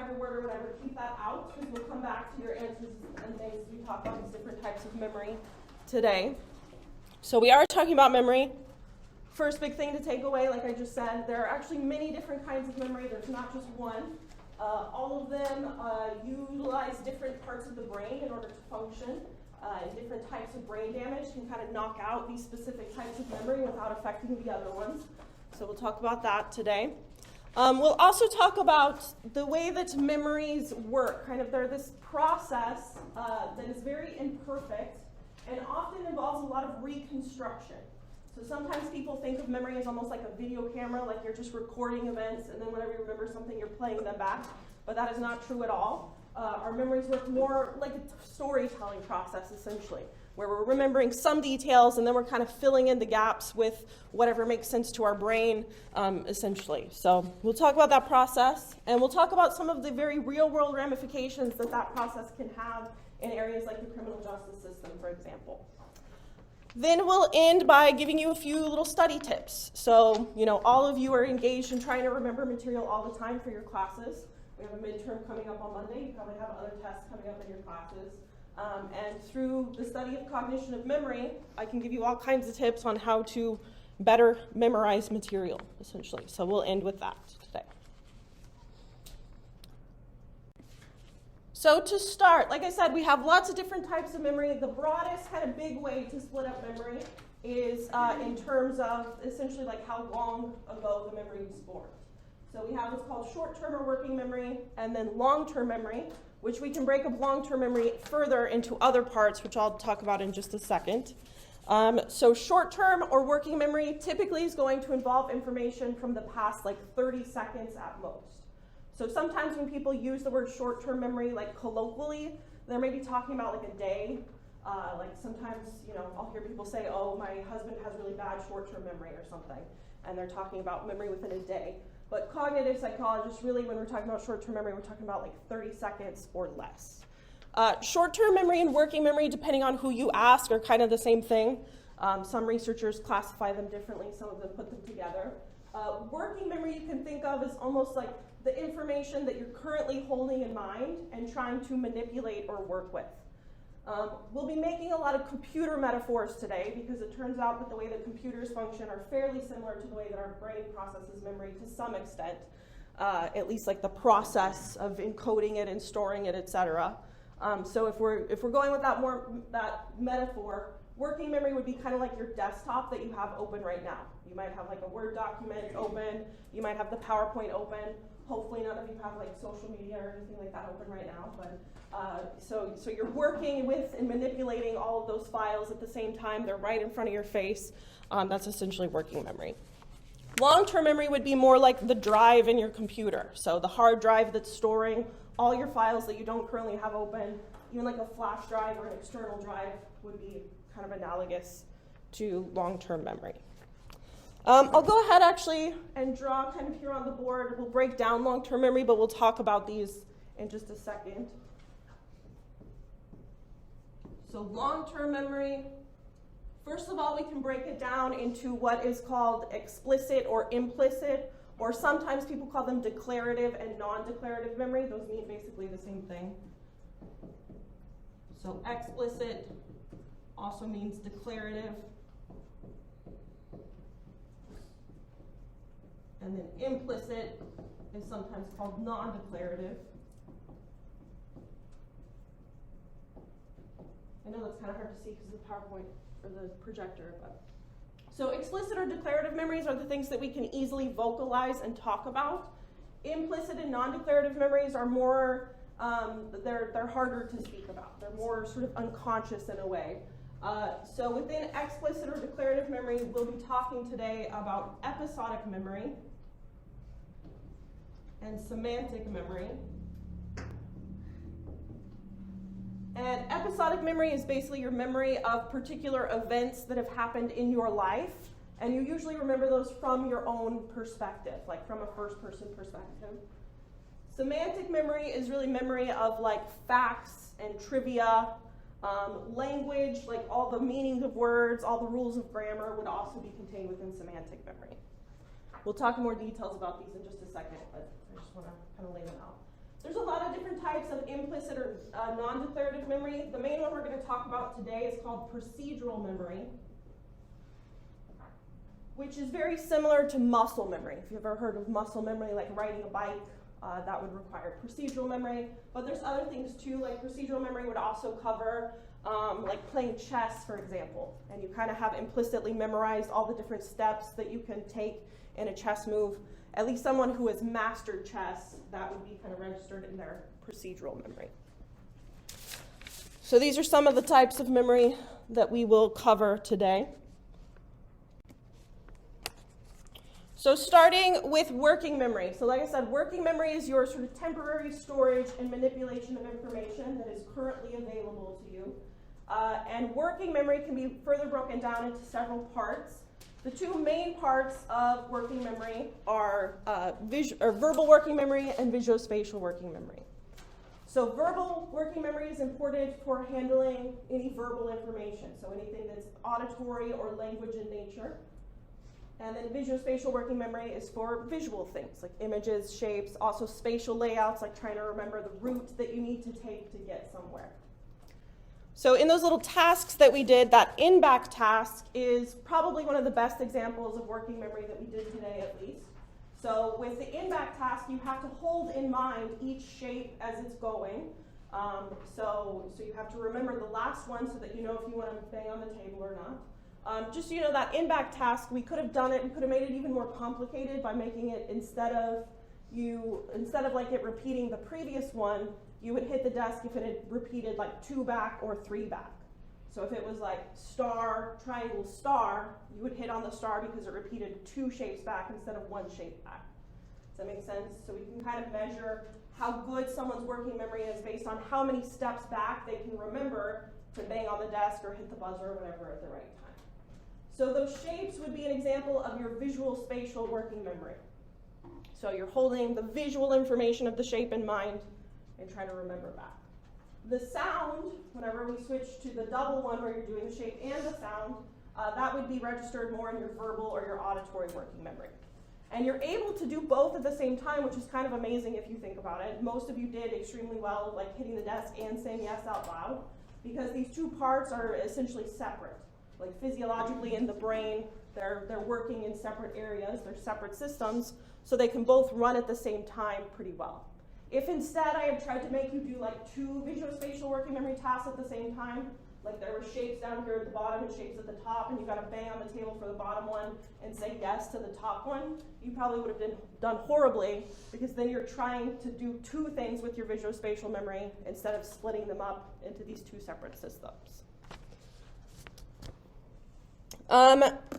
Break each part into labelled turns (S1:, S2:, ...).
S1: every word or whatever, keep that out because we'll come back to your answers and things as we talk about these different types of memory today. So we are talking about memory. First big thing to take away, like I just said, there are actually many different kinds of memory. There's not just one. All of them utilize different parts of the brain in order to function. And different types of brain damage can kind of knock out these specific types of memory without affecting the other ones. So we'll talk about that today. We'll also talk about the way that memories work. Kind of they're this process that is very imperfect and often involves a lot of reconstruction. So sometimes people think of memory as almost like a video camera, like you're just recording events and then whenever you remember something, you're playing them back. But that is not true at all. Our memories work more like a storytelling process, essentially, where we're remembering some details and then we're kind of filling in the gaps with whatever makes sense to our brain, essentially. So we'll talk about that process, and we'll talk about some of the very real-world ramifications that that process can have in areas like the criminal justice system, for example. Then we'll end by giving you a few little study tips. So, all of you are engaged in trying to remember material all the time for your classes. We have a midterm coming up on Monday. You probably have other tests coming up in your classes. And through the study of cognition of memory, I can give you all kinds of tips on how to better memorize material, essentially. So we'll end with that today. So to start, like I said, we have lots of different types of memory. The broadest kind of big way to split up memory is in terms of essentially like how long ago the memory was formed. So we have what's called short-term or working memory, and then long-term memory, which we can break up long-term memory further into other parts, which I'll talk about in just a second. So short-term or working memory typically is going to involve information from the past like 30 seconds at most. So sometimes when people use the word short-term memory, like colloquially, they're maybe talking about like a day. Like sometimes, I'll hear people say, oh, my husband has really bad short-term memory or something, and they're talking about memory within a day. But cognitive psychologists, really, when we're talking about short-term memory, we're talking about like 30 seconds or less. Short-term memory and working memory, depending on who you ask, are kind of the same thing. Some researchers classify them differently. Some of them put them together. Working memory you can think of as almost like the information that you're currently holding in mind and trying to manipulate or work with. We'll be making a lot of computer metaphors today because it turns out that the way that computers function are fairly similar to the way that our brain processes memory to some extent, at least like the process of encoding it and storing it, etc. So if we're going with that metaphor, working memory would be kind of like your desktop that you have open right now. You might have like a Word document open, you might have the PowerPoint open. Hopefully none of you have like social media or anything like that open right now, but so you're working with and manipulating all of those files at the same time. They're right in front of your face. That's essentially working memory. Long-term memory would be more like the drive in your computer. So the hard drive that's storing all your files that you don't currently have open, even like a flash drive or an external drive would be kind of analogous to long-term memory. I'll go ahead actually and draw kind of here on the board. We'll break down long-term memory, but we'll talk about these in just a second. So long-term memory, first of all, we can break it down into what is called explicit or implicit, or sometimes people call them declarative and non-declarative memory. Those mean basically the same thing. So explicit also means declarative. And then implicit is sometimes called non-declarative. I know that's kind of hard to see because of the PowerPoint or the projector. But so explicit or declarative memories are the things that we can easily vocalize and talk about. Implicit and non-declarative memories are more, they're harder to speak about. They're more sort of unconscious in a way. So within explicit or declarative memory, we'll be talking today about episodic memory and semantic memory. And episodic memory is basically your memory of particular events that have happened in your life, and you usually remember those from your own perspective, like from a first-person perspective. Semantic memory is really memory of like facts and trivia, language, like all the meanings of words, all the rules of grammar would also be contained within semantic memory. We'll talk in more details about these in just a second, but I just want to kind of lay them out. There's a lot of different types of implicit or non-declarative memory. The main one we're going to talk about today is called procedural memory, which is very similar to muscle memory. If you've ever heard of muscle memory, like riding a bike, that would require procedural memory. But there's other things too, like procedural memory would also cover like playing chess, for example. And you kind of have implicitly memorized all the different steps that you can take in a chess move. At least someone who has mastered chess, that would be kind of registered in their procedural memory. So these are some of the types of memory that we will cover today. So starting with working memory. So like I said, working memory is your sort of temporary storage and manipulation of information that is currently available to you. And working memory can be further broken down into several parts. The two main parts of working memory are verbal working memory and visuospatial working memory. So verbal working memory is important for handling any verbal information, so anything that's auditory or language in nature. And then visuospatial working memory is for visual things, like images, shapes, also spatial layouts, like trying to remember the route that you need to take to get somewhere. So in those little tasks that we did, that in-back task is probably one of the best examples of working memory that we did today, at least. So with the in-back task, you have to hold in mind each shape as it's going. So you have to remember the last one so that you know if you want to bang on the table or not. Just so you know, that in-back task, we could have done it, we could have made it even more complicated by making it instead of like it repeating the previous one, you would hit the desk if it had repeated like 2 back or 3 back. So if it was like star, triangle, star, you would hit on the star because it repeated 2 shapes back instead of 1 shape back. Does that make sense? So we can kind of measure how good someone's working memory is based on how many steps back they can remember to bang on the desk or hit the buzzer or whatever at the right time. So those shapes would be an example of your visual spatial working memory. So you're holding the visual information of the shape in mind and trying to remember back. The sound, whenever we switch to the double one where you're doing the shape and the sound, that would be registered more in your verbal or your auditory working memory. And you're able to do both at the same time, which is kind of amazing if you think about it. Most of you did extremely well, like hitting the desk and saying yes out loud, because these two parts are essentially separate. Like physiologically in the brain, they're working in separate areas, they're separate systems, so they can both run at the same time pretty well. If instead I had tried to make you do like 2 visuospatial working memory tasks at the same time, like there were shapes down here at the bottom and shapes at the top, and you got to bang on the table for the bottom one and say yes to the top one, you probably would have done horribly, because then you're trying to do 2 things with your visuospatial memory instead of splitting them up into these 2 separate systems.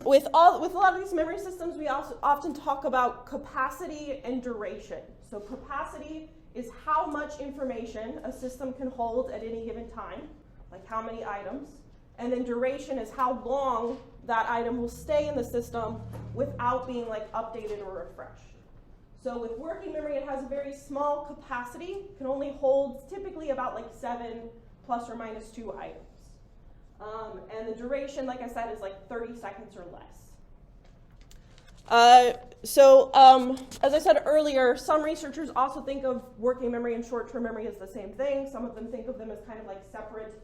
S1: With a lot of these memory systems, we also often talk about capacity and duration. So capacity is how much information a system can hold at any given time, like how many items. And then duration is how long that item will stay in the system without being like updated or refreshed. So with working memory, it has a very small capacity, can only hold typically about like 7 plus or minus 2 items. And the duration, like I said, is like 30 seconds or less. As I said earlier, some researchers also think of working memory and short-term memory as the same thing. Some of them think of them as kind of like separate.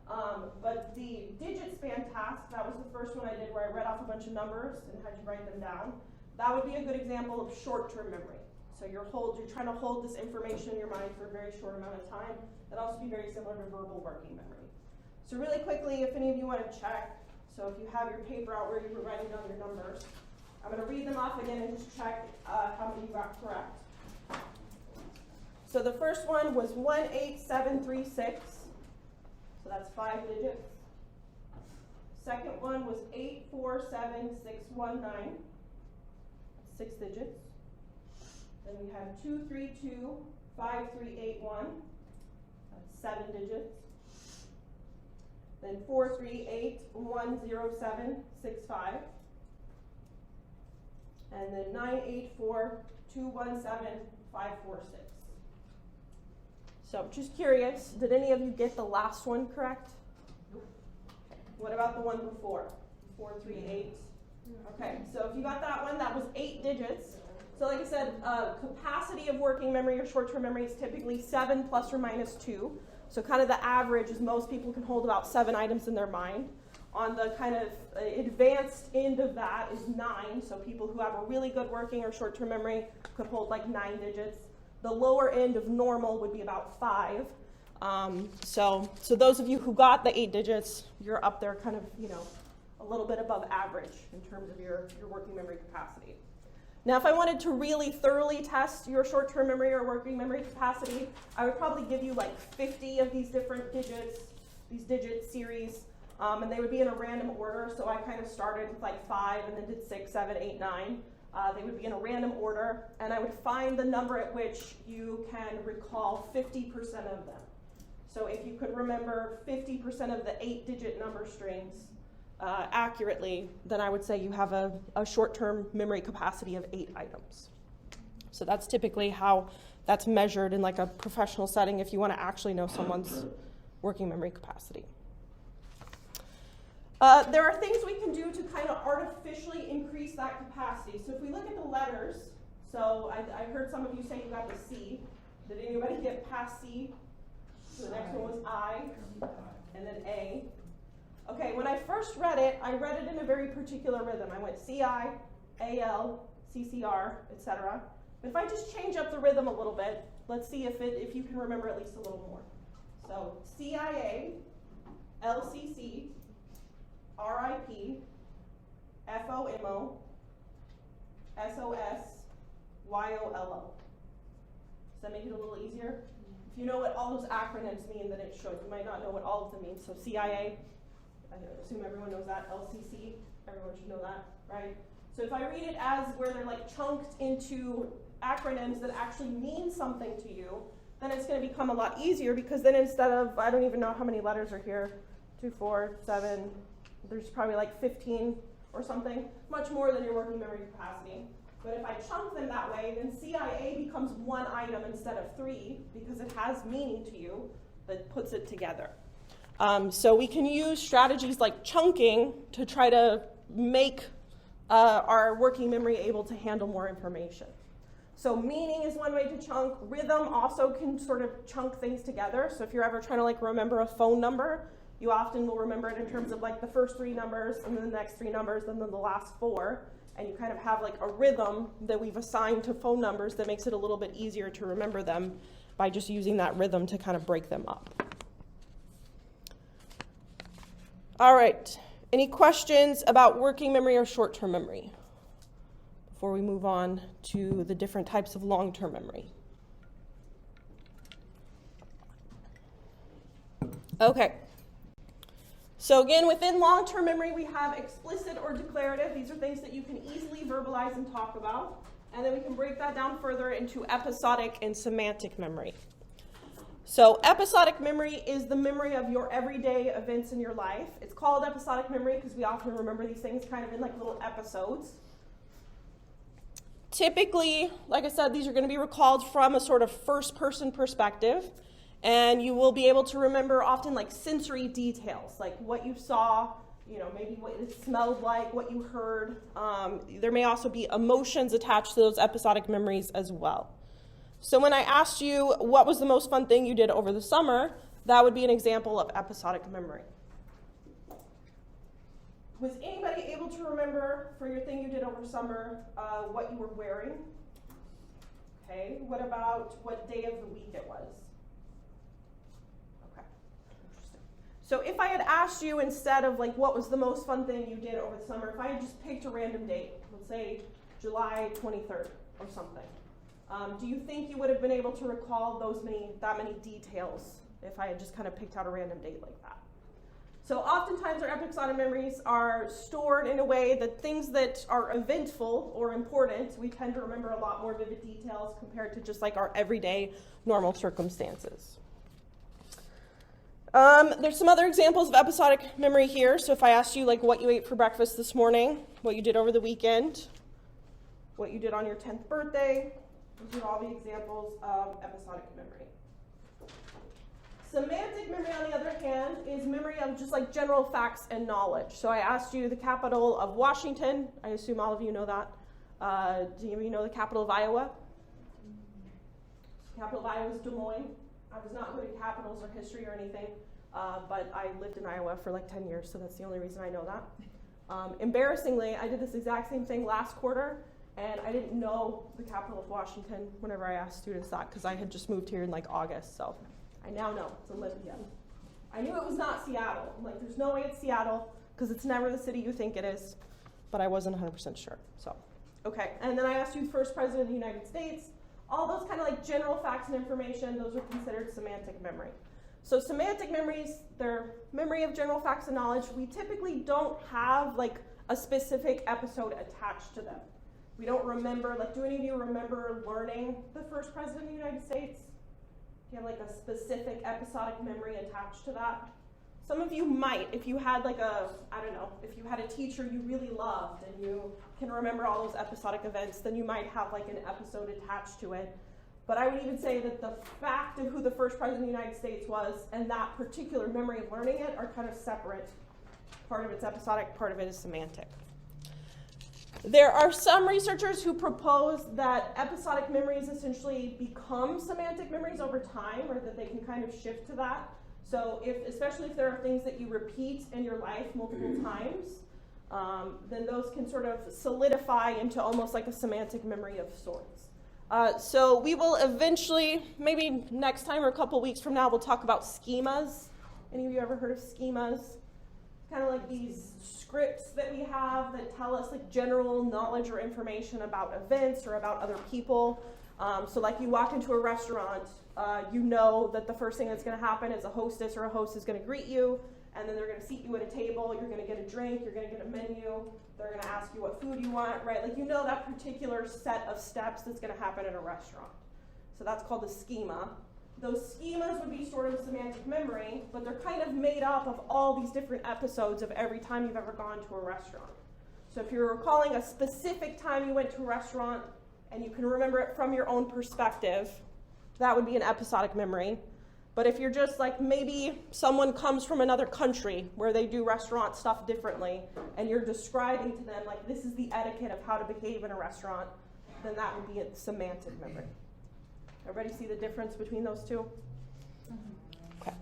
S1: But the digit span task, that was the first one I did where I read off a bunch of numbers and had you write them down. That would be a good example of short-term memory. So you're trying to hold this information in your mind for a very short amount of time. That'd also be very similar to verbal working memory. So really quickly, if any of you want to check, so if you have your paper out where you were writing down your numbers, I'm going to read them off again and just check how many you got correct. So the first one was 18736, so that's 5 digits. Second one was 847619, 6 digits. Then we have 2325381, that's 7 digits. Then 438-10765, and then 984-217-546. So just curious, did any of you get the last one correct? Nope. Okay. What about the one before? 438. Okay, so if you got that one, that was 8 digits. So like I said, capacity of working memory or short-term memory is typically 7 plus or minus 2. So kind of the average is most people can hold about 7 items in their mind. On the kind of advanced end of that is 9. So people who have a really good working or short-term memory could hold like 9 digits. The lower end of normal would be about 5. So those of you who got the 8 digits, you're up there kind of, a little bit above average in terms of your working memory capacity. Now, if I wanted to really thoroughly test your short-term memory or working memory capacity, I would probably give you like 50 of these different digits, these digit series, and they would be in a random order. So I kind of started with like 5 and then did 6, 7, 8, 9. They would be in a random order, and I would find the number at which you can recall 50% of them. So if you could remember 50% of the 8-digit number strings accurately, then I would say you have a short-term memory capacity of 8 items. So that's typically how that's measured in like a professional setting if you want to actually know someone's working memory capacity. There are things we can do to kind of artificially increase that capacity. So if we look at the letters, so I heard some of you say you got the C. Did anybody get past C? So the next one was I, and then A. Okay, when I first read it, I read it in a very particular rhythm. I went C-I, A-L, C-C-R, etc. But if I just change up the rhythm a little bit, let's see if you can remember at least a little more. So C-I-A, L-C-C, R-I-P, F-O-M-O, S-O-S, Y-O-L-O. Does that make it a little easier? If you know what all those acronyms mean, then it should. You might not know what all of them mean. So CIA, I assume everyone knows that. LCC, everyone should know that, right? So if I read it as where they're like chunked into acronyms that actually mean something to you, then it's going to become a lot easier, because then instead of, I don't even know how many letters are here, 2, 4, 7, there's probably like 15 or something, much more than your working memory capacity. But if I chunk them that way, then CIA becomes 1 item instead of 3, because it has meaning to you that puts it together. So we can use strategies like chunking to try to make our working memory able to handle more information. So meaning is one way to chunk. Rhythm also can sort of chunk things together. So if you're ever trying to like remember a phone number, you often will remember it in terms of like the first 3 numbers, and then the next 3 numbers, and then the last 4. And you kind of have like a rhythm that we've assigned to phone numbers that makes it a little bit easier to remember them by just using that rhythm to kind of break them up. All right, any questions about working memory or short-term memory before we move on to the different types of long-term memory? Okay. So again, within long-term memory, we have explicit or declarative. These are things that you can easily verbalize and talk about. And then we can break that down further into episodic and semantic memory. So episodic memory is the memory of your everyday events in your life. It's called episodic memory because we often remember these things kind of in like little episodes. Typically, like I said, these are going to be recalled from a sort of first-person perspective. And you will be able to remember often like sensory details, like what you saw, maybe what it smelled like, what you heard. There may also be emotions attached to those episodic memories as well. So when I asked you what was the most fun thing you did over the summer, that would be an example of episodic memory. Was anybody able to remember for your thing you did over summer what you were wearing? Okay, what about what day of the week it was? So if I had asked you instead of like what was the most fun thing you did over the summer, if I had just picked a random date, let's say July 23rd or something, do you think you would have been able to recall that many details if I had just kind of picked out a random date like that? So oftentimes our episodic memories are stored in a way that things that are eventful or important, we tend to remember a lot more vivid details compared to just like our everyday normal circumstances. There's some other examples of episodic memory here. So if I asked you like what you ate for breakfast this morning, what you did over the weekend, what you did on your 10th birthday, those are all the examples of episodic memory. Semantic memory, on the other hand, is memory of just like general facts and knowledge. So I asked you the capital of Washington. I assume all of you know that. Do any of you know the capital of Iowa? The capital of Iowa is Des Moines. I was not good at capitals or history or anything, but I lived in Iowa for like 10 years, so that's the only reason I know that. Embarrassingly, I did this exact same thing last quarter, and I didn't know the capital of Washington whenever I asked students that, because I had just moved here in like August, so I now know it's Olympia. I knew it was not Seattle. I'm like, there's no way it's Seattle, because it's never the city you think it is, but I wasn't 100% sure, so. Okay, and then I asked you the first president of the United States. All those kind of like general facts and information, those are considered semantic memory. So semantic memories, they're memory of general facts and knowledge. We typically don't have like a specific episode attached to them. We don't remember, like, do any of you remember learning the first president of the United States? Do you have like a specific episodic memory attached to that? Some of you might, if you had like if you had a teacher you really loved and you can remember all those episodic events, then you might have like an episode attached to it. But I would even say that the fact of who the first president of the United States was and that particular memory of learning it are kind of separate. Part of it's episodic, part of it is semantic. There are some researchers who propose that episodic memories essentially become semantic memories over time, or that they can kind of shift to that. So especially if there are things that you repeat in your life multiple times, then those can sort of solidify into almost like a semantic memory of sorts. So we will eventually, maybe next time or a couple weeks from now, we'll talk about schemas. Any of you ever heard of schemas? Kind of like these scripts that we have that tell us like general knowledge or information about events or about other people. So like you walk into a restaurant, you know that the first thing that's going to happen is a hostess or a host is going to greet you, and then they're going to seat you at a table, you're going to get a drink, you're going to get a menu, they're going to ask you what food you want, right? Like you know that particular set of steps that's going to happen in a restaurant. So that's called a schema. Those schemas would be sort of semantic memory, but they're kind of made up of all these different episodes of every time you've ever gone to a restaurant. So if you're recalling a specific time you went to a restaurant and you can remember it from your own perspective, that would be an episodic memory. But if you're just like, maybe someone comes from another country where they do restaurant stuff differently, and you're describing to them, like, this is the etiquette of how to behave in a restaurant, then that would be a semantic memory. Everybody see the difference between those two? Okay.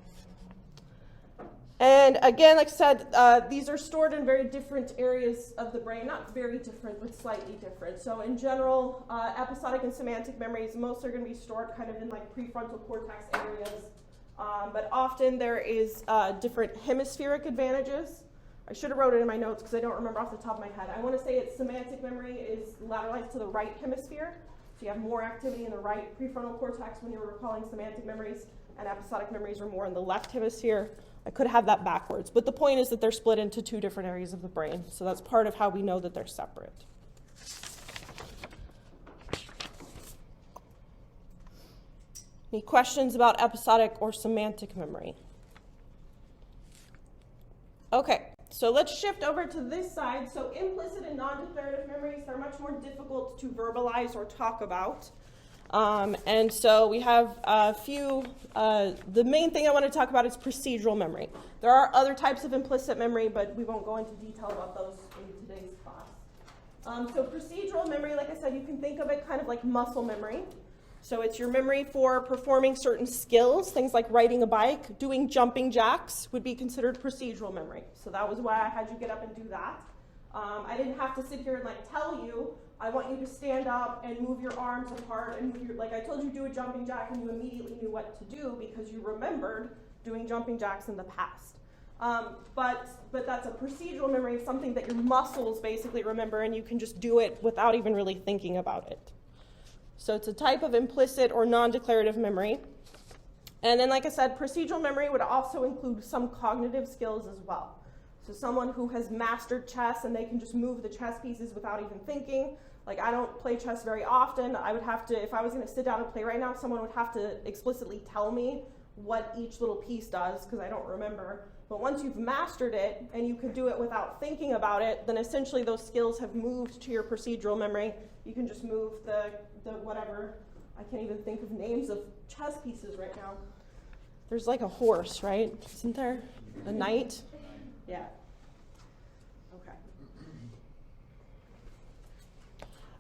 S1: And again, like I said, these are stored in very different areas of the brain. Not very different, but slightly different. So in general, episodic and semantic memories, most are going to be stored kind of in like prefrontal cortex areas. But often there is different hemispheric advantages. I should have wrote it in my notes because I don't remember off the top of my head. I want to say it's semantic memory is lateralized to the right hemisphere. So you have more activity in the right prefrontal cortex when you're recalling semantic memories, and episodic memories are more in the left hemisphere. I could have that backwards, but the point is that they're split into two different areas of the brain. So that's part of how we know that they're separate. Any questions about episodic or semantic memory? Okay, so let's shift over to this side. So implicit and non-declarative memories, they're much more difficult to verbalize or talk about. And so we have a few, the main thing I want to talk about is procedural memory. There are other types of implicit memory, but we won't go into detail about those in today's class. So procedural memory, like I said, you can think of it kind of like muscle memory. So it's your memory for performing certain skills, things like riding a bike, doing jumping jacks would be considered procedural memory. So that was why I had you get up and do that. I didn't have to sit here and like tell you, I want you to stand up and move your arms apart and move your, like I told you do a jumping jack and you immediately knew what to do because you remembered doing jumping jacks in the past. But that's a procedural memory, something that your muscles basically remember and you can just do it without even really thinking about it. So it's a type of implicit or non-declarative memory. And then, like I said, procedural memory would also include some cognitive skills as well. So someone who has mastered chess and they can just move the chess pieces without even thinking. Like, I don't play chess very often. I would have to, if I was going to sit down and play right now, someone would have to explicitly tell me what each little piece does because I don't remember. But once you've mastered it and you can do it without thinking about it, then essentially those skills have moved to your procedural memory. You can just move the whatever, I can't even think of names of chess pieces right now. There's like a horse, right? Isn't there? A knight? Yeah. Okay.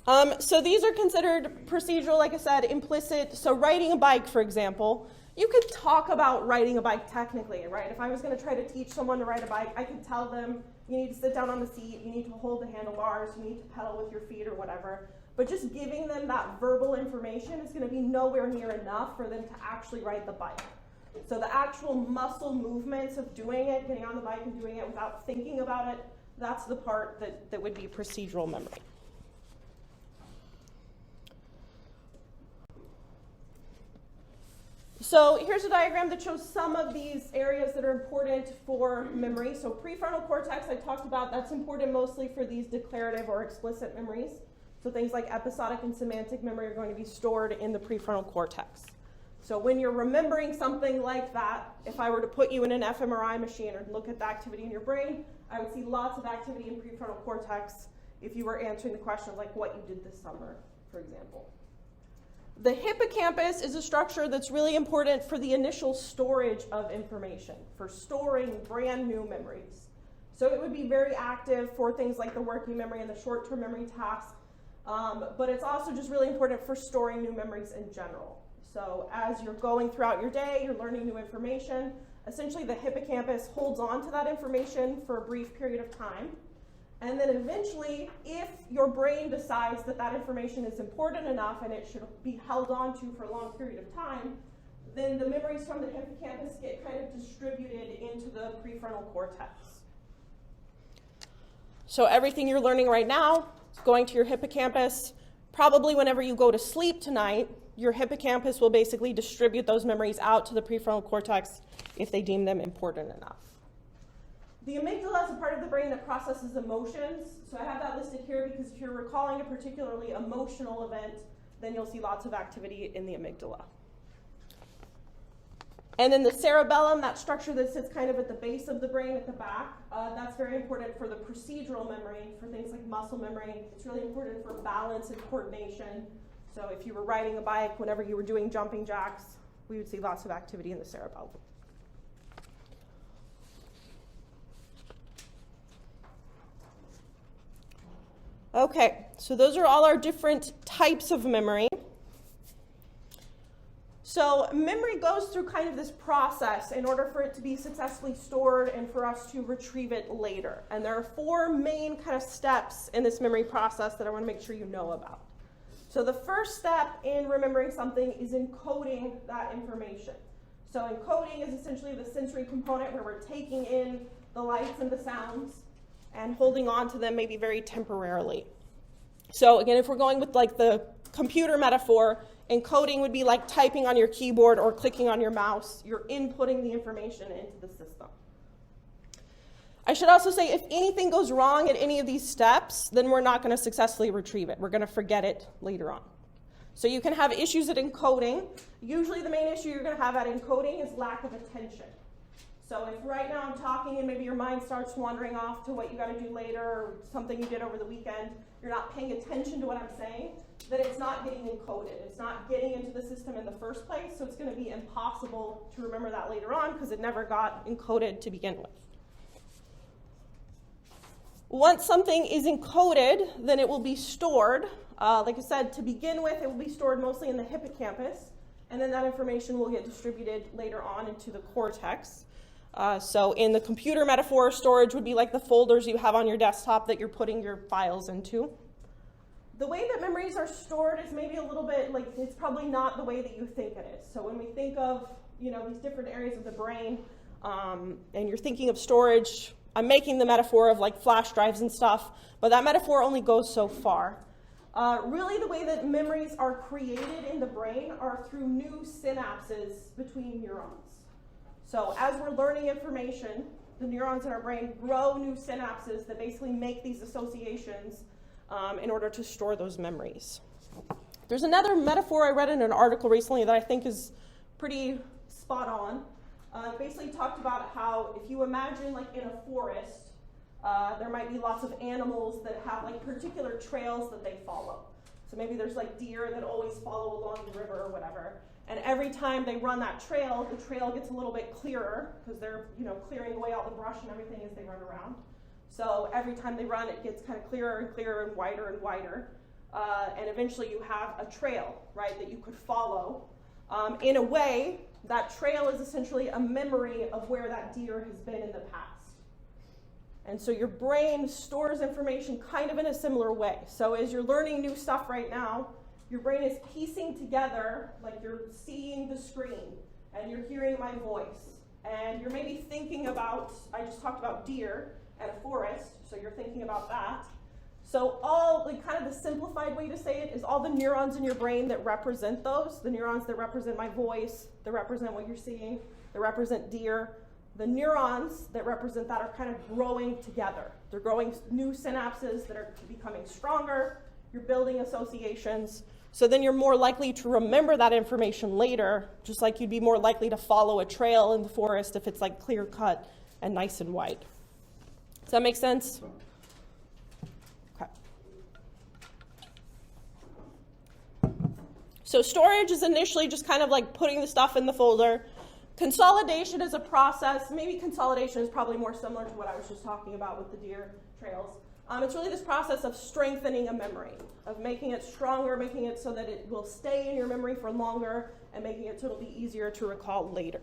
S1: So these are considered procedural, like I said, implicit. So riding a bike, for example, you could talk about riding a bike technically, right? If I was going to try to teach someone to ride a bike, I could tell them, you need to sit down on the seat, you need to hold the handlebars, you need to pedal with your feet or whatever. But just giving them that verbal information is going to be nowhere near enough for them to actually ride the bike. So the actual muscle movements of doing it, getting on the bike and doing it without thinking about it, that's the part that would be procedural memory. So here's a diagram that shows some of these areas that are important for memory. So prefrontal cortex, I talked about, that's important mostly for these declarative or explicit memories. So things like episodic and semantic memory are going to be stored in the prefrontal cortex. So when you're remembering something like that, if I were to put you in an fMRI machine or look at the activity in your brain, I would see lots of activity in prefrontal cortex if you were answering the question like what you did this summer, for example. The hippocampus is a structure that's really important for the initial storage of information, for storing brand new memories. So it would be very active for things like the working memory and the short-term memory tasks, but it's also just really important for storing new memories in general. So as you're going throughout your day, you're learning new information. Essentially, the hippocampus holds on to that information for a brief period of time. And then eventually, if your brain decides that that information is important enough and it should be held on to for a long period of time, then the memories from the hippocampus get kind of distributed into the prefrontal cortex. So everything you're learning right now is going to your hippocampus. Probably whenever you go to sleep tonight, your hippocampus will basically distribute those memories out to the prefrontal cortex if they deem them important enough. The amygdala is a part of the brain that processes emotions. So I have that listed here because if you're recalling a particularly emotional event, then you'll see lots of activity in the amygdala. And then the cerebellum, that structure that sits kind of at the base of the brain at the back, that's very important for the procedural memory, for things like muscle memory. It's really important for balance and coordination. So if you were riding a bike, whenever you were doing jumping jacks, we would see lots of activity in the cerebellum. Okay, so those are all our different types of memory. So memory goes through kind of this process in order for it to be successfully stored and for us to retrieve it later. And there are 4 main kind of steps in this memory process that I want to make sure you know about. So the first step in remembering something is encoding that information. So encoding is essentially the sensory component where we're taking in the lights and the sounds and holding on to them maybe very temporarily. So again, if we're going with like the computer metaphor, encoding would be like typing on your keyboard or clicking on your mouse. You're inputting the information into the system. I should also say if anything goes wrong at any of these steps, then we're not going to successfully retrieve it. We're going to forget it later on. So you can have issues at encoding. Usually the main issue you're going to have at encoding is lack of attention. So if right now I'm talking and maybe your mind starts wandering off to what you got to do later or something you did over the weekend, you're not paying attention to what I'm saying, then it's not getting encoded. It's not getting into the system in the first place, so it's going to be impossible to remember that later on because it never got encoded to begin with. Once something is encoded, then it will be stored. Like I said, to begin with, it will be stored mostly in the hippocampus, and then that information will get distributed later on into the cortex. So in the computer metaphor, storage would be like the folders you have on your desktop that you're putting your files into. The way that memories are stored is maybe a little bit like, it's probably not the way that you think it is. So when we think of, these different areas of the brain, and you're thinking of storage, I'm making the metaphor of like flash drives and stuff, but that metaphor only goes so far. Really the way that memories are created in the brain are through new synapses between neurons. So as we're learning information, the neurons in our brain grow new synapses that basically make these associations in order to store those memories. There's another metaphor I read in an article recently that I think is pretty spot on. It basically talked about how if you imagine like in a forest, there might be lots of animals that have like particular trails that they follow. So maybe there's like deer that always follow along the river or whatever. And every time they run that trail, the trail gets a little bit clearer because they're clearing away all the brush and everything as they run around. So every time they run, it gets kind of clearer and clearer and wider and wider. and eventually you have a trail, right, that you could follow. In a way, that trail is essentially a memory of where that deer has been in the past. And so your brain stores information kind of in a similar way. So as you're learning new stuff right now, your brain is piecing together, like you're seeing the screen, and you're hearing my voice, and you're maybe thinking about, I just talked about deer and a forest, so you're thinking about that. So all, like kind of the simplified way to say it is all the neurons in your brain that represent those, the neurons that represent my voice, that represent what you're seeing, that represent deer, the neurons that represent that are kind of growing together. They're growing new synapses that are becoming stronger, you're building associations, so then you're more likely to remember that information later, just like you'd be more likely to follow a trail in the forest if it's like clear cut and nice and white. Does that make sense? Okay. So storage is initially just kind of like putting the stuff in the folder. Consolidation is a process. Maybe consolidation is probably more similar to what I was just talking about with the deer trails. It's really this process of strengthening a memory, of making it stronger, making it so that it will stay in your memory for longer, and making it so it'll be easier to recall later.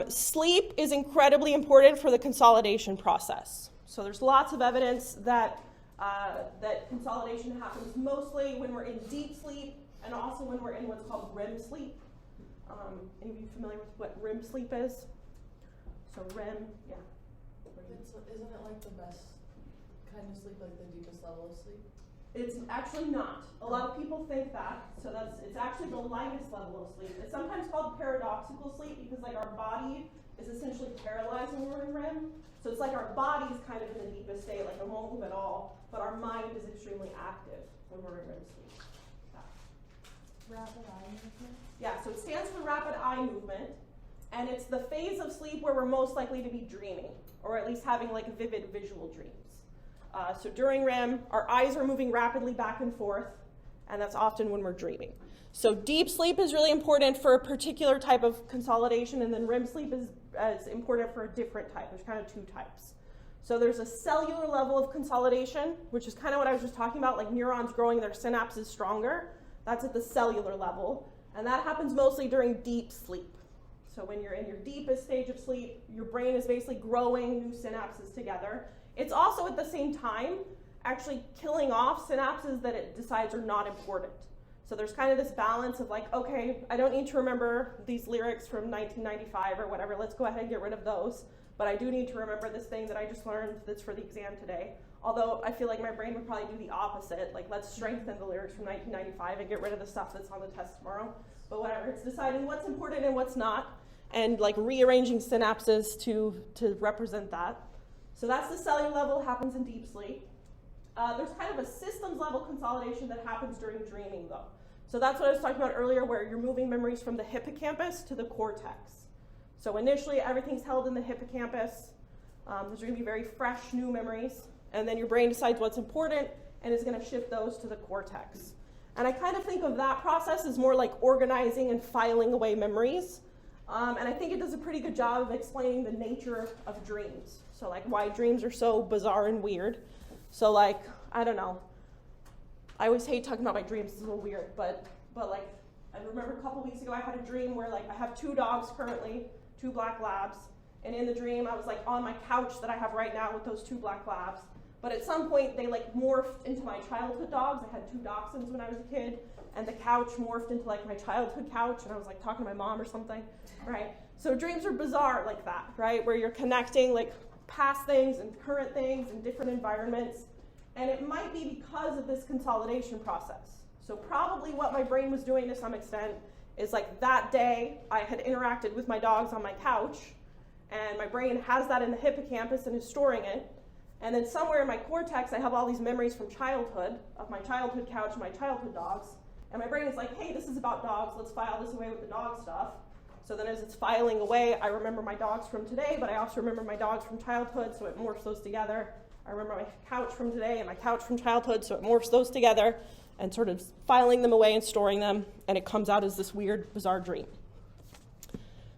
S1: Sleep is incredibly important for the consolidation process. So there's lots of evidence that that consolidation happens mostly when we're in deep sleep and also when we're in what's called REM sleep. Any of you familiar with what REM sleep is? So REM, yeah.
S2: Isn't it like the best kind of sleep, like the deepest level of sleep?
S1: It's actually not. A lot of people think that, so it's actually the lightest level of sleep. It's sometimes called paradoxical sleep because like our body is essentially paralyzed when we're in REM. So it's like our body's kind of in the deepest state, like it won't move at all, but our mind is extremely active when we're in REM sleep.
S2: Rapid eye movement?
S1: Yeah, so it stands for rapid eye movement, and it's the phase of sleep where we're most likely to be dreaming, or at least having like vivid visual dreams. So during REM, our eyes are moving rapidly back and forth, and that's often when we're dreaming. So deep sleep is really important for a particular type of consolidation, and then REM sleep is important for a different type. There's kind of two types. So there's a cellular level of consolidation, which is kind of what I was just talking about, like neurons growing their synapses stronger. That's at the cellular level, and that happens mostly during deep sleep. So when you're in your deepest stage of sleep, your brain is basically growing new synapses together. It's also at the same time actually killing off synapses that it decides are not important. So there's kind of this balance of like, okay, I don't need to remember these lyrics from 1995 or whatever, let's go ahead and get rid of those. But I do need to remember this thing that I just learned that's for the exam today. Although I feel like my brain would probably do the opposite, like let's strengthen the lyrics from 1995 and get rid of the stuff that's on the test tomorrow. But whatever, it's deciding what's important and what's not, and like rearranging synapses to represent that. So that's the cellular level, happens in deep sleep. There's kind of a systems level consolidation that happens during dreaming though. So that's what I was talking about earlier, where you're moving memories from the hippocampus to the cortex. So initially everything's held in the hippocampus. There's going to be very fresh new memories, and then your brain decides what's important and is going to shift those to the cortex. And I kind of think of that process as more like organizing and filing away memories. And I think it does a pretty good job of explaining the nature of dreams. So like why dreams are so bizarre and weird. So like, I don't know. I always hate talking about my dreams, it's a little weird, but like, I remember a couple weeks ago I had a dream where like I have 2 dogs currently, 2 black labs, and in the dream I was like on my couch that I have right now with those 2 black labs. But at some point they like morphed into my childhood dogs. I had 2 dachshunds when I was a kid, and the couch morphed into like my childhood couch, and I was like talking to my mom or something, right? So dreams are bizarre like that, right? Where you're connecting like past things and current things in different environments. And it might be because of this consolidation process. So probably what my brain was doing to some extent is like that day I had interacted with my dogs on my couch, and my brain has that in the hippocampus and is storing it. And then somewhere in my cortex I have all these memories from childhood, of my childhood couch and my childhood dogs. And my brain is like, hey, this is about dogs, let's file this away with the dog stuff. So then as it's filing away, I remember my dogs from today, but I also remember my dogs from childhood, so it morphs those together. I remember my couch from today and my couch from childhood, so it morphs those together and sort of filing them away and storing them, and it comes out as this weird, bizarre dream.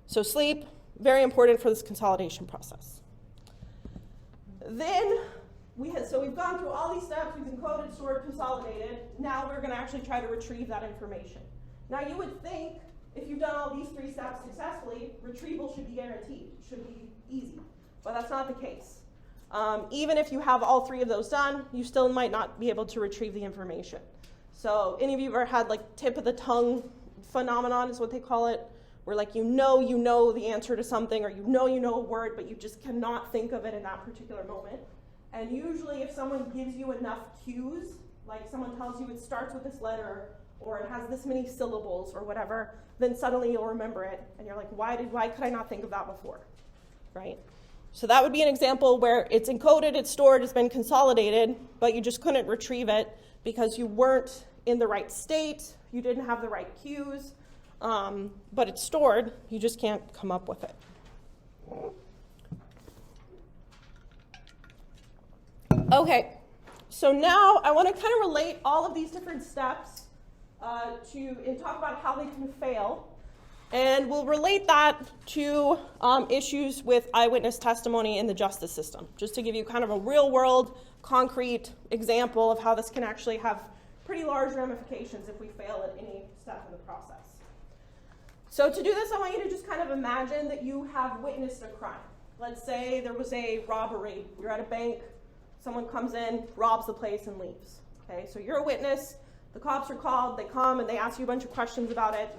S1: So sleep, very important for this consolidation process. Then So we've gone through all these steps, we've encoded, stored, consolidated. Now we're going to actually try to retrieve that information. Now you would think if you've done all these 3 steps successfully, retrieval should be guaranteed, should be easy, but that's not the case. Even if you have all 3 of those done, you still might not be able to retrieve the information. So any of you ever had like tip of the tongue phenomenon is what they call it, where like you know the answer to something, or you know a word, but you just cannot think of it in that particular moment. And usually if someone gives you enough cues, like someone tells you it starts with this letter, or it has this many syllables or whatever, then suddenly you'll remember it, and you're like, why could I not think of that before, right? So that would be an example where it's encoded, it's stored, it's been consolidated, but you just couldn't retrieve it because you weren't in the right state, you didn't have the right cues, but it's stored, you just can't come up with it. Okay, so now I want to kind of relate all of these different steps and talk about how they can fail. And we'll relate that to issues with eyewitness testimony in the justice system, just to give you kind of a real-world, concrete example of how this can actually have pretty large ramifications if we fail at any step in the process. So to do this, I want you to just kind of imagine that you have witnessed a crime. Let's say there was a robbery. You're at a bank, someone comes in, robs the place, and leaves. Okay, so you're a witness. The cops are called, they come, and they ask you a bunch of questions about it.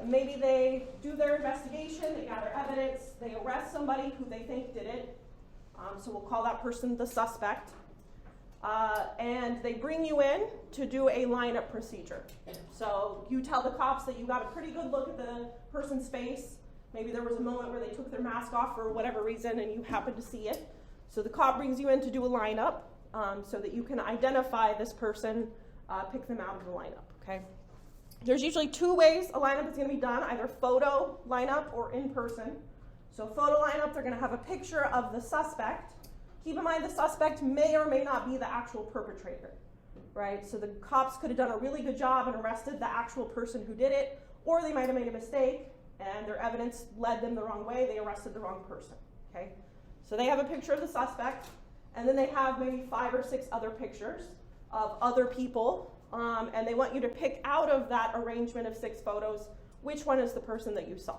S1: Maybe they do their investigation, they gather evidence, they arrest somebody who they think did it. So we'll call that person the suspect. And they bring you in to do a lineup procedure. So you tell the cops that you got a pretty good look at the person's face. Maybe there was a moment where they took their mask off for whatever reason and you happened to see it. So the cop brings you in to do a lineup so that you can identify this person, pick them out of the lineup, okay? There's usually 2 ways a lineup is going to be done, either photo lineup or in person. So photo lineup, they're going to have a picture of the suspect. Keep in mind the suspect may or may not be the actual perpetrator, right? So the cops could have done a really good job and arrested the actual person who did it, or they might have made a mistake and their evidence led them the wrong way, they arrested the wrong person, okay? So they have a picture of the suspect, and then they have maybe 5 or 6 other pictures of other people, and they want you to pick out of that arrangement of 6 photos which one is the person that you saw.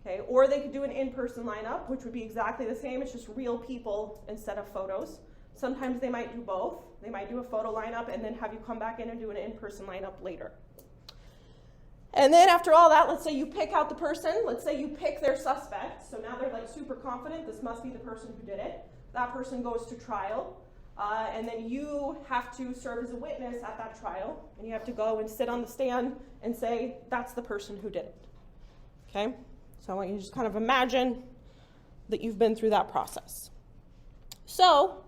S1: Okay? Or they could do an in-person lineup, which would be exactly the same, it's just real people instead of photos. Sometimes they might do both. They might do a photo lineup and then have you come back in and do an in-person lineup later. And then after all that, let's say you pick out the person, let's say you pick their suspect, so now they're like super confident, this must be the person who did it. That person goes to trial, and then you have to serve as a witness at that trial, and you have to go and sit on the stand and say, that's the person who did it. Okay? So I want you to just kind of imagine that you've been through that process. So,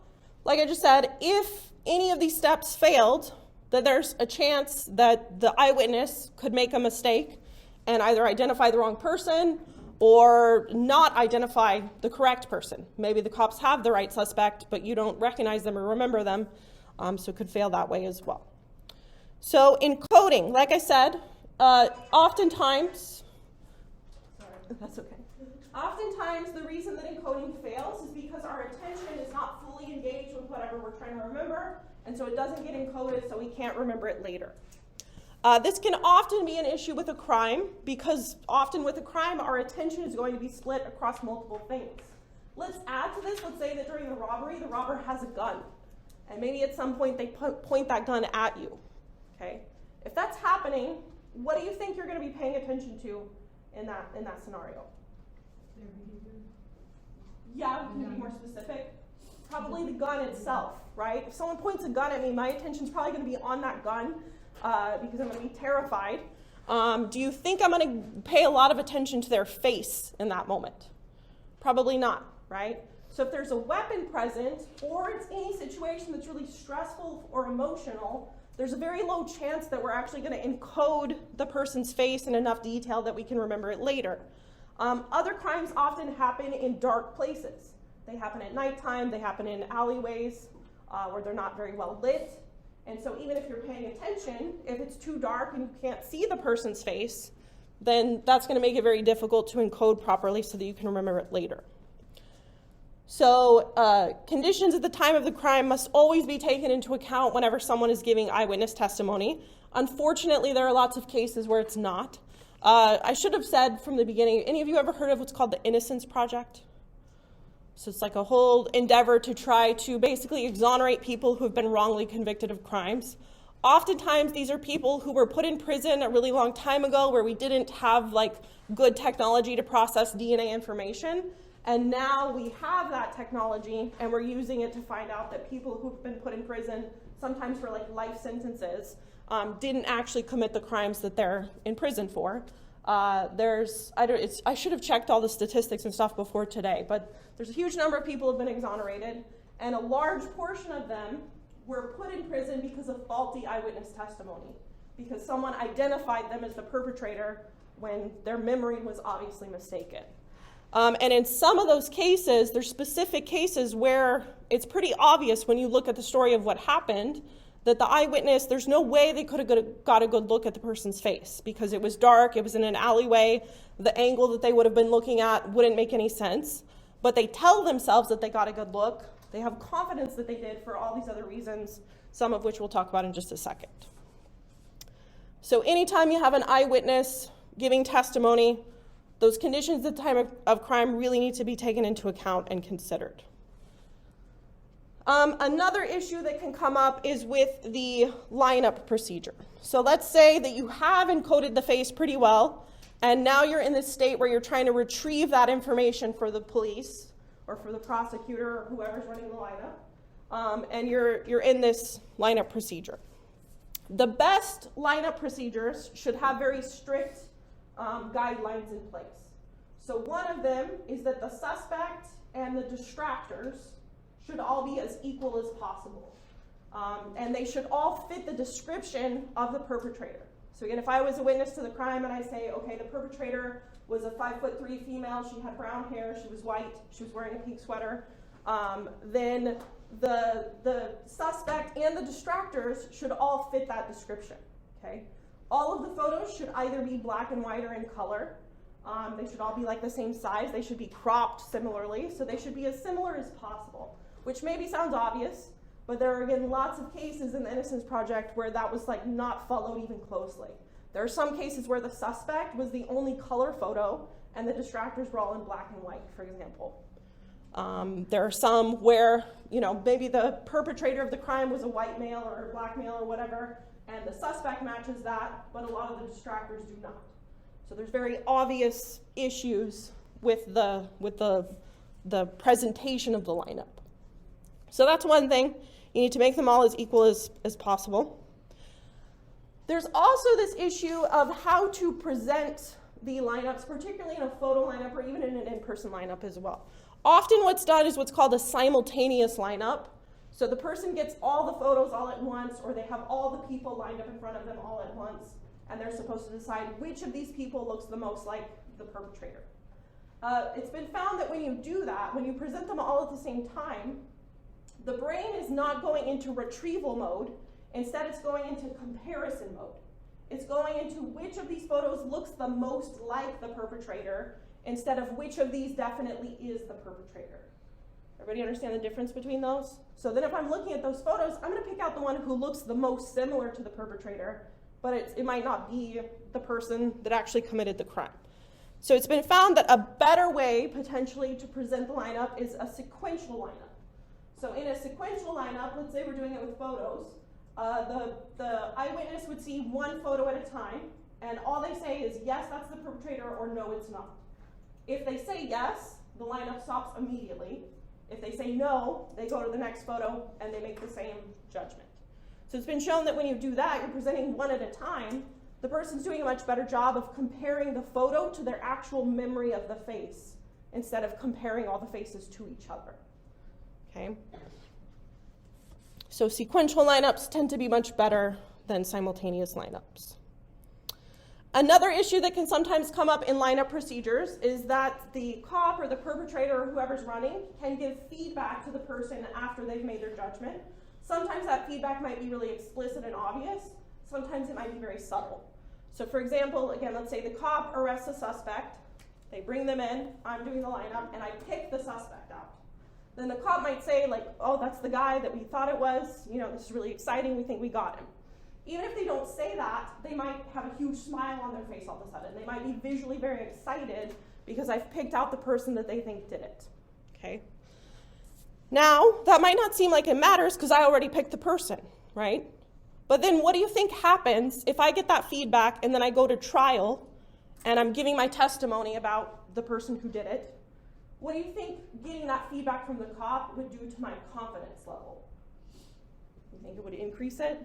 S1: like I just said, if any of these steps failed, that there's a chance that the eyewitness could make a mistake and either identify the wrong person or not identify the correct person. Maybe the cops have the right suspect, but you don't recognize them or remember them, so it could fail that way as well. So encoding, like I said, oftentimes the reason that encoding fails is because our attention is not fully engaged with whatever we're trying to remember, and so it doesn't get encoded, so we can't remember it later. This can often be an issue with a crime, because often with a crime, our attention is going to be split across multiple things. Let's add to this, let's say that during the robbery, the robber has a gun, and maybe at some point they point that gun at you, okay? If that's happening, what do you think you're going to be paying attention to in that scenario?
S2: Their behavior.
S1: Yeah, can you be more specific? Probably the gun itself, right? If someone points a gun at me, my attention's probably going to be on that gun because I'm going to be terrified. Do you think I'm going to pay a lot of attention to their face in that moment? Probably not, right? So if there's a weapon present, or it's any situation that's really stressful or emotional, there's a very low chance that we're actually going to encode the person's face in enough detail that we can remember it later. Other crimes often happen in dark places. They happen at nighttime, they happen in alleyways where they're not very well lit. And so even if you're paying attention, if it's too dark and you can't see the person's face, then that's going to make it very difficult to encode properly so that you can remember it later. So conditions at the time of the crime must always be taken into account whenever someone is giving eyewitness testimony. Unfortunately, there are lots of cases where it's not. I should have said from the beginning, any of you ever heard of what's called the Innocence Project? So it's like a whole endeavor to try to basically exonerate people who have been wrongly convicted of crimes. Oftentimes, these are people who were put in prison a really long time ago where we didn't have like good technology to process DNA information. And now we have that technology and we're using it to find out that people who've been put in prison, sometimes for like life sentences, didn't actually commit the crimes that they're in prison for. I should have checked all the statistics and stuff before today, but there's a huge number of people who have been exonerated, and a large portion of them were put in prison because of faulty eyewitness testimony, because someone identified them as the perpetrator when their memory was obviously mistaken. And in some of those cases, there's specific cases where it's pretty obvious when you look at the story of what happened that the eyewitness, there's no way they could have got a good look at the person's face because it was dark, it was in an alleyway, the angle that they would have been looking at wouldn't make any sense. But they tell themselves that they got a good look. They have confidence that they did for all these other reasons, some of which we'll talk about in just a second. So anytime you have an eyewitness giving testimony, those conditions at the time of crime really need to be taken into account and considered. Another issue that can come up is with the lineup procedure. So let's say that you have encoded the face pretty well, and now you're in this state where you're trying to retrieve that information for the police or for the prosecutor or whoever's running the lineup, and you're in this lineup procedure. The best lineup procedures should have very strict guidelines in place. So one of them is that the suspect and the distractors should all be as equal as possible. And they should all fit the description of the perpetrator. So again, if I was a witness to the crime and I say, okay, the perpetrator was a 5'3" female, she had brown hair, she was white, she was wearing a pink sweater, then the suspect and the distractors should all fit that description, okay? All of the photos should either be black and white or in color. They should all be like the same size. They should be cropped similarly, so they should be as similar as possible, which maybe sounds obvious, but there are, again, lots of cases in the Innocence Project where that was like not followed even closely. There are some cases where the suspect was the only color photo and the distractors were all in black and white, for example. There are some where, maybe the perpetrator of the crime was a white male or a black male or whatever, and the suspect matches that, but a lot of the distractors do not. So there's very obvious issues with the presentation of the lineup. So that's one thing. You need to make them all as equal as possible. There's also this issue of how to present the lineups, particularly in a photo lineup or even in an in-person lineup as well. Often what's done is what's called a simultaneous lineup. So the person gets all the photos all at once, or they have all the people lined up in front of them all at once, and they're supposed to decide which of these people looks the most like the perpetrator. It's been found that when you do that, when you present them all at the same time, the brain is not going into retrieval mode. Instead, it's going into comparison mode. It's going into which of these photos looks the most like the perpetrator instead of which of these definitely is the perpetrator. Everybody understand the difference between those? So then if I'm looking at those photos, I'm going to pick out the one who looks the most similar to the perpetrator, but it might not be the person that actually committed the crime. So it's been found that a better way, potentially, to present the lineup is a sequential lineup. So in a sequential lineup, let's say we're doing it with photos, the eyewitness would see one photo at a time, and all they say is, yes, that's the perpetrator, or no, it's not. If they say yes, the lineup stops immediately. If they say no, they go to the next photo, and they make the same judgment. So it's been shown that when you do that, you're presenting one at a time, the person's doing a much better job of comparing the photo to their actual memory of the face, instead of comparing all the faces to each other. Okay? So sequential lineups tend to be much better than simultaneous lineups. Another issue that can sometimes come up in lineup procedures is that the cop or the perpetrator or whoever's running can give feedback to the person after they've made their judgment. Sometimes that feedback might be really explicit and obvious. Sometimes it might be very subtle. So for example, again, let's say the cop arrests a suspect. They bring them in, I'm doing the lineup, and I pick the suspect out. then the cop might say, like, oh, that's the guy that we thought it was, this is really exciting, we think we got him. Even if they don't say that, they might have a huge smile on their face all of a sudden. They might be visually very excited because I've picked out the person that they think did it, okay? Now, that might not seem like it matters because I already picked the person, right? But then what do you think happens if I get that feedback and then I go to trial and I'm giving my testimony about the person who did it? What do you think getting that feedback from the cop would do to my confidence level? You think it would increase it?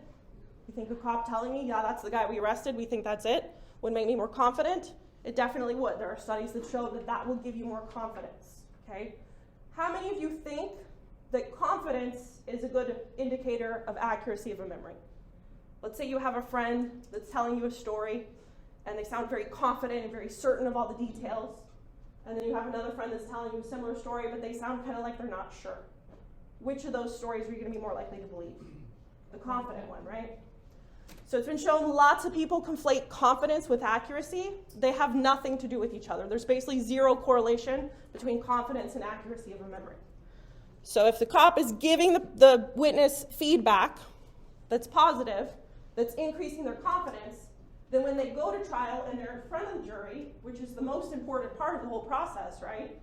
S1: You think a cop telling me, yeah, that's the guy we arrested, we think that's it, would make me more confident? It definitely would. There are studies that show that that will give you more confidence, okay? How many of you think that confidence is a good indicator of accuracy of a memory? Let's say you have a friend that's telling you a story, and they sound very confident and very certain of all the details, and then you have another friend that's telling you a similar story, but they sound kind of like they're not sure. Which of those stories are you going to be more likely to believe? The confident one, right? So it's been shown lots of people conflate confidence with accuracy. They have nothing to do with each other. There's basically zero correlation between confidence and accuracy of a memory. So if the cop is giving the witness feedback that's positive, that's increasing their confidence, then when they go to trial and they're in front of the jury, which is the most important part of the whole process, right?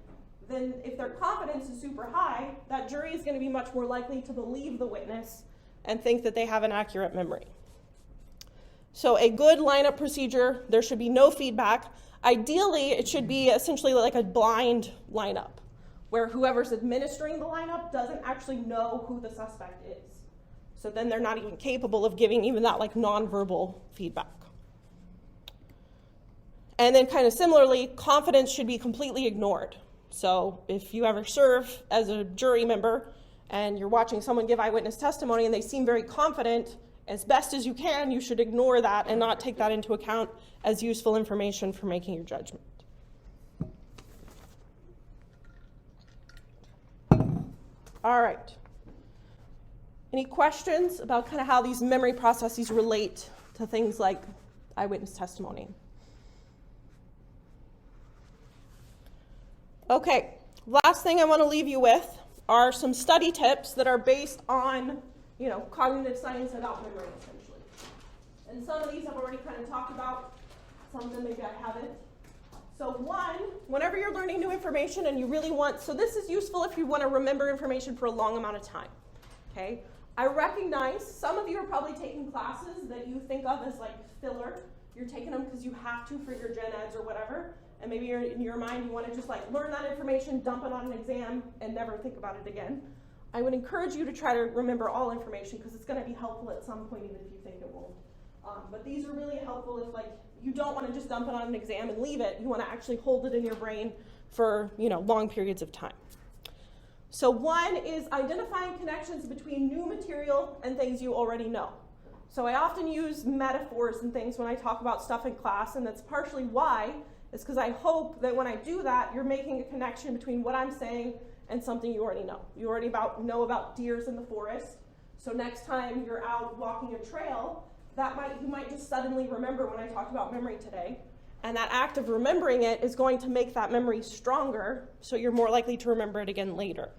S1: Then if their confidence is super high, that jury is going to be much more likely to believe the witness and think that they have an accurate memory. So a good lineup procedure, there should be no feedback. Ideally, it should be essentially like a blind lineup, where whoever's administering the lineup doesn't actually know who the suspect is. So then they're not even capable of giving even that like nonverbal feedback. And then kind of similarly, confidence should be completely ignored. So if you ever serve as a jury member and you're watching someone give eyewitness testimony and they seem very confident, as best as you can, you should ignore that and not take that into account as useful information for making your judgment. All right. Any questions about kind of how these memory processes relate to things like eyewitness testimony? Okay, last thing I want to leave you with are some study tips that are based on, cognitive science about memory, essentially. And some of these I've already kind of talked about, some of them maybe I haven't. So one, whenever you're learning new information and you really want, so this is useful if you want to remember information for a long amount of time, okay? I recognize some of you are probably taking classes that you think of as like filler. You're taking them because you have to for your gen eds or whatever, and maybe in your mind you want to just like learn that information, dump it on an exam, and never think about it again. I would encourage you to try to remember all information because it's going to be helpful at some point even if you think it won't. But these are really helpful if like you don't want to just dump it on an exam and leave it. You want to actually hold it in your brain for long periods of time. So one is identifying connections between new material and things you already know. So I often use metaphors and things when I talk about stuff in class, and that's partially why. It's because I hope that when I do that, you're making a connection between what I'm saying and something you already know. You already know about deers in the forest. So next time you're out walking a trail, you might just suddenly remember when I talked about memory today. And that act of remembering it is going to make that memory stronger, so you're more likely to remember it again later.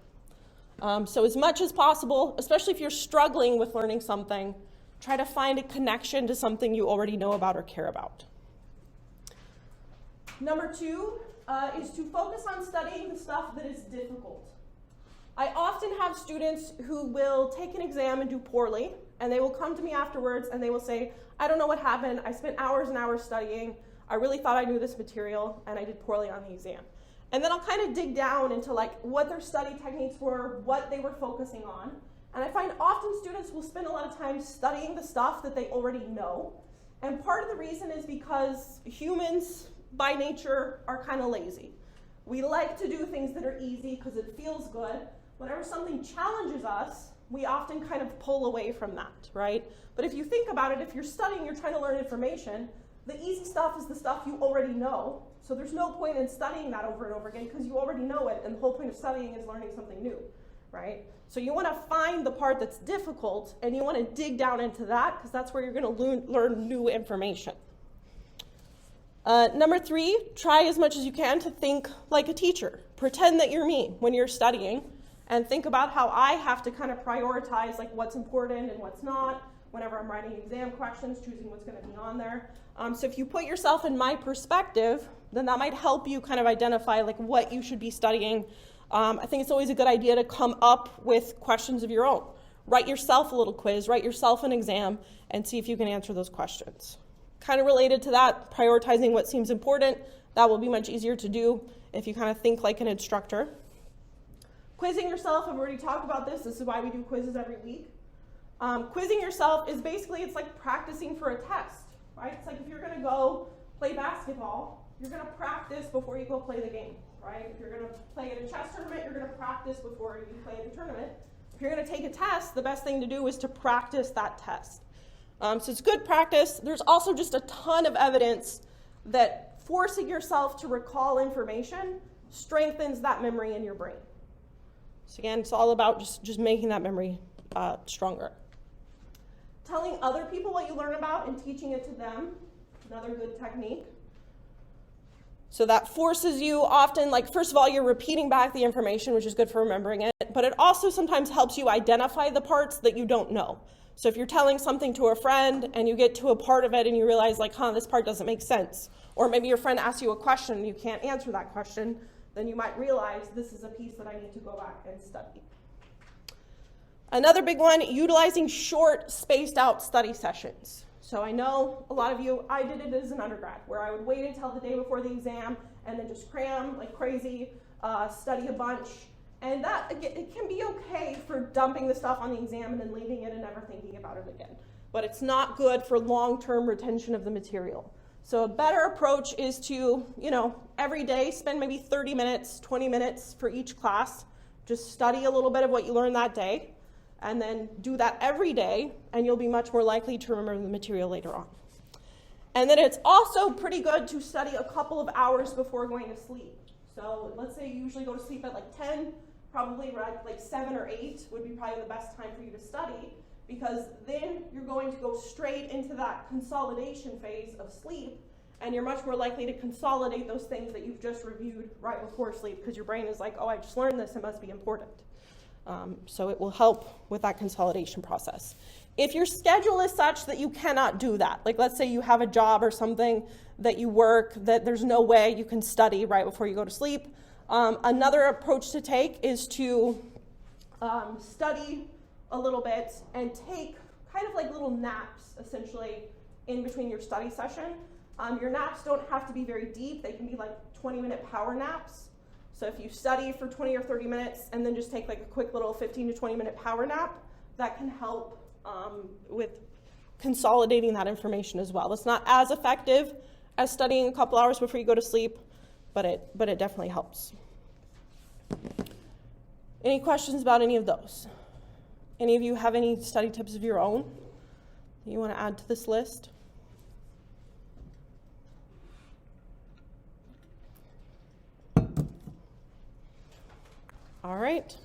S1: So as much as possible, especially if you're struggling with learning something, try to find a connection to something you already know about or care about. Number two is to focus on studying the stuff that is difficult. I often have students who will take an exam and do poorly, and they will come to me afterwards and they will say, I don't know what happened, I spent hours and hours studying, I really thought I knew this material, and I did poorly on the exam. And then I'll kind of dig down into like what their study techniques were, what they were focusing on. And I find often students will spend a lot of time studying the stuff that they already know. And part of the reason is because humans, by nature, are kind of lazy. We like to do things that are easy because it feels good. Whenever something challenges us, we often kind of pull away from that, right? But if you think about it, if you're studying, you're trying to learn information, the easy stuff is the stuff you already know. So there's no point in studying that over and over again because you already know it, and the whole point of studying is learning something new, right? So you want to find the part that's difficult, and you want to dig down into that because that's where you're going to learn new information. Number three, try as much as you can to think like a teacher. Pretend that you're me when you're studying, and think about how I have to kind of prioritize like what's important and what's not whenever I'm writing exam questions, choosing what's going to be on there. So if you put yourself in my perspective, then that might help you kind of identify like what you should be studying. I think it's always a good idea to come up with questions of your own. Write yourself a little quiz, write yourself an exam, and see if you can answer those questions. Kind of related to that, prioritizing what seems important, that will be much easier to do if you kind of think like an instructor. Quizzing yourself, I've already talked about this. This is why we do quizzes every week. Quizzing yourself is basically, it's like practicing for a test, right? It's like if you're gonna go play basketball, you're gonna practice before you go play the game, right? If you're gonna play at a chess tournament, you're gonna practice before you play at the tournament. If you're gonna take a test, the best thing to do is to practice that test. So it's good practice. There's also just a ton of evidence that forcing yourself to recall information strengthens that memory in your brain. So again, it's all about just making that memory stronger. Telling other people what you learn about and teaching it to them, another good technique. So that forces you often, like first of all, you're repeating back the information, which is good for remembering it, but it also sometimes helps you identify the parts that you don't know. So if you're telling something to a friend and you get to a part of it and you realize like, this part doesn't make sense, or maybe your friend asks you a question and you can't answer that question, then you might realize this is a piece that I need to go back and study. Another big one, utilizing short, spaced out study sessions. So I know a lot of you, I did it as an undergrad, where I would wait until the day before the exam and then just cram like crazy, study a bunch. And that, it can be okay for dumping the stuff on the exam and then leaving it and never thinking about it again. But it's not good for long-term retention of the material. So a better approach is to, every day spend maybe 30 minutes, 20 minutes for each class. Just study a little bit of what you learned that day, and then do that every day, and you'll be much more likely to remember the material later on. And then it's also pretty good to study a couple of hours before going to sleep. So let's say you usually go to sleep at like 10, probably around like 7 or 8 would be probably the best time for you to study, because then you're going to go straight into that consolidation phase of sleep, and you're much more likely to consolidate those things that you've just reviewed right before sleep, because your brain is like, I just learned this, it must be important. So it will help with that consolidation process. If your schedule is such that you cannot do that, like let's say you have a job or something that you work that there's no way you can study right before you go to sleep, another approach to take is to study a little bit and take kind of like little naps, essentially, in between your study session. Your naps don't have to be very deep. They can be like 20-minute power naps. So if you study for 20 or 30 minutes and then just take like a quick little 15 to 20-minute power nap, that can help with consolidating that information as well. It's not as effective as studying a couple hours before you go to sleep, but it definitely helps. Any questions about any of those? Any of you have any study tips of your own that you want to add to this list? All right.